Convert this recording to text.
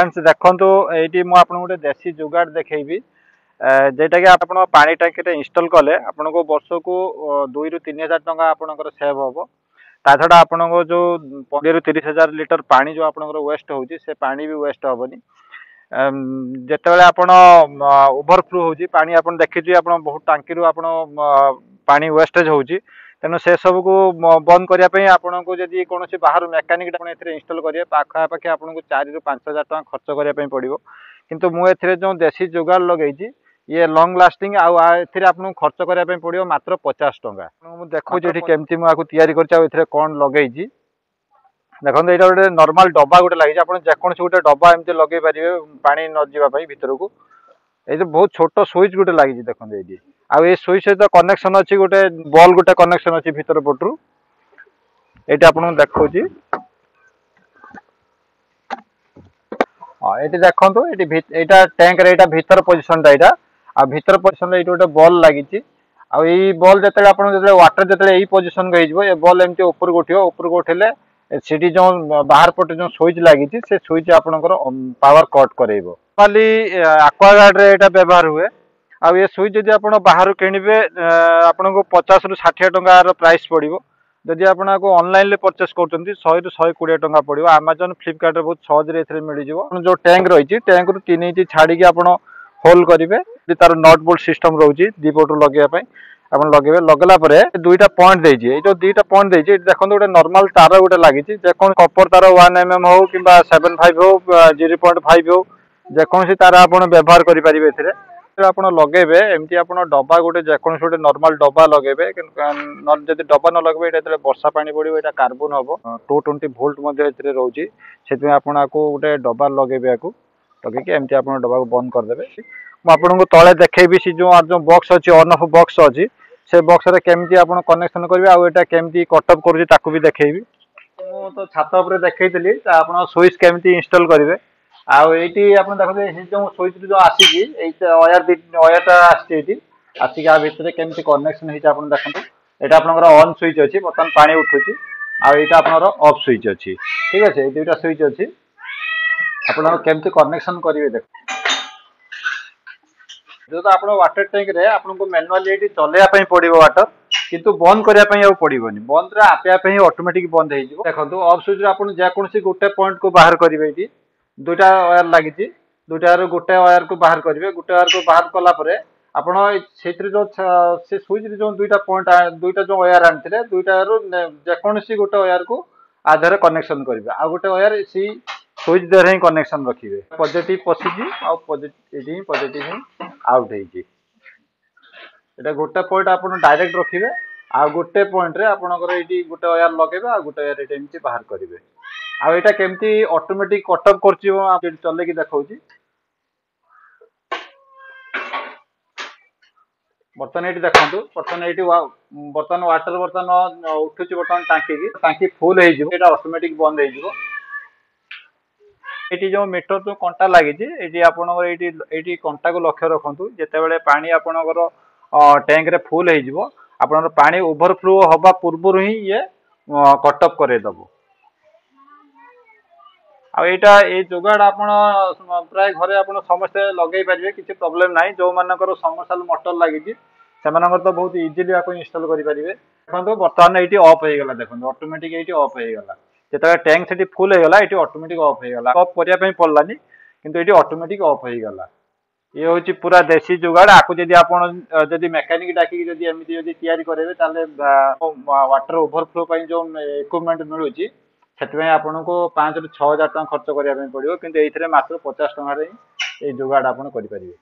Friends देखो ये मुझे गोटे देसी जुगाड़ देखी जेटा कि आप पानी टांकी इंस्टॉल कले आपन को वर्ष को 2 ରୁ 3 हजार टंका आपनकर सेव हम ता छड़ा आपन को जो 15 ରୁ 30 हजार लिटर पानी जो आपनकर वेस्ट होची से पानी भी वेस्ट हेनी जिते आपण ओभरफ्लो होची पानी आपन देखिए आप बहुत टांकी रू आपण पानी वेस्टेज होची तेणु से सब को बंद करने आपन को जब कौन बाहर मेकानिक इंस्टॉल करेंगे पाखापाखि आपन को 4 ରୁ 5 हजार टका खर्च करने पड़ो किंतु मुझे जो देसी जुगाड़ लगे ये लंग लास्टिंग आपको खर्च करने पड़ो मात्र 50 टंका देखो ये केमती मुझे कौन लगे देखो ये गोटे नॉर्मल डब्बा गोटे लगी आप जेको गोटे डब्बा एमती लगे पारे पानी न जावाई भर को ये बहुत छोट स्विच गोटे लगी देखते ये आउ ये स्विच सहित कनेक्शन अच्छी गोटे बॉल गोटे कनेक्शन अच्छी भीतर पटू ये आपको देखा हाँ ये देखो ये टैंक रे भीतर पोजिशन टाइटा आ भीतर पोजिशन ये गोटे बॉल लगी आ बॉल जो वाटर जो यही पोजिशन को बॉल एमती ऊपर को उठे सीटी जो बाहर पटे जो स्विच लगी से स्विच आपंकर पावर कट करेबो खाली एक्वागार्ड रे एटा व्यवहार हुए आ ये स्विच जदि आप बाहर किणवे आपन को 50 ରୁ 60 टंकार प्राइस पड़ो जदि आपको ऑनलाइन परचेस कर 100 ରୁ 120 टंका पड़ो अमेजन फ्लिपकार्ट रे बहुत सहज मिल जाव जो टैंक रही टैंक रू 3 इंच छाड़ी आप होल करेंगे तार नट बोल्ट सिस्टम रोचे दीपटू लगे आप लगे लगला दुईटा पॉइंट देजी जो दुईटा पॉइंट देजी देखो गोटे नॉर्मल तार गोटे लगी जेको कपर तार 1 mm हो कि 75 हो 0.5 हो जेकोसी तार आप व्यवहार करेंगे आप लगे एमती आप डब्बा गोटे जेको गोटे नॉर्मल डब्बा लगे जब डब्बा न लगे ये वर्षा पानी पड़ो ये कार्बन हम 220 वोल्ट रोचे से आपको गोटे डब्बा लगे लगे एमती आप डब्बा को बंद करदे मुझे तले देखेबी सी जो बॉक्स अच्छी ऑन ऑफ बॉक्स अच्छी से बॉक्स रे केमती आप कनेक्शन करेंगे आटा केमती कटअप करूँ भी देखेबी तो छात उपर देखी आप स्विच केमती इंस्टॉल करेंगे आईटी आप देखते जो स्विच जो आसिकी वायरटा आसिक आ भितर केमती कनेक्शन होती देखते यहाँ आपंकर ऑन स्विच अच्छी बर्तमान पानी उठुची आईटा आपंकर ऑफ स्विच अच्छी ठीक अच्छे ये दुईटा स्विच अच्छी आप केमती कनेक्शन करेंगे देख जो आप वाटर टैंक रे आपको मैनुअली ये चलैया पड़ो वाटर किंतु बंद करने पड़ोनी बंद आपे आप ही ऑटोमेटिक बंद हो देखो ऑफ स्विच आप जेकोसी गोटे पॉइंट को बाहर करेंगे ये दुईटा वायर लगी दुईटा गोटे वायर को बाहर करेंगे गोटे वायर को बाहर कलापर आप जो से स्विच जो दुईटा पॉइंट दुईटा जो वायर आनी दुईटा जेकोसी गोटे वायर को आधार कनेक्शन करेंगे आ गोटे वायर सी स्विच द्वारा ही कनेक्शन रखिए पॉजिटिव पशिची पॉजिटिव ही आउट है गोटे पॉइंट आप डायरेक्ट रखिए आ गोटे पॉइंट रे आपनकर ये गोटे वायर लगे आ गोटे वायर एमती बाहर करेंगे आईटा केमती ऑटोमेटिक कटअप कर चलेकी देखा बर्तमान ये देखो बर्तमान ये बर्तमान वाटर बर्तमान उठुची बर्तमान टांकी फुल हो ऑटोमेटिक बंद हो ये जो मीटर जो कंटा लगी आपड़ी कंटा को लक्ष्य रखु जिते पानी आपंकर टैंक रे फुल हो पानी ओभरफ्लो हवा पूर्व ही ये कटअप करदेव आईटा ये जुगाड़ आप प्राय घरे आप समस्ते लगे पारे किसी प्रोब्लेम ना जो मानकर समरसेबल मोटर लगी से तो बहुत इजिली आप इंस्टॉल करेंगे देखो बर्तमान ये ऑफ हो गला देखो ऑटोमेटिक ये ऑफ हो गला जो टैंक से फुल होगा ये ऑटोमेटिक ऑफ हो गला ऑफ करने पड़लानी किंतु ये ऑटोमेटिक ऑफ हो गला ये हूँ पूरा देसी जुगाड़ आपको जब आप मेकानिक डाकी एमती तैयारी करेंगे वाटर ओभरफ्लो जो इक्विपमेंट मिलूँ से आपको 5 ରୁ 6 हजार टका खर्च करने पड़ो कि मात्र 50 टकर जुगाड़ आप करेंगे।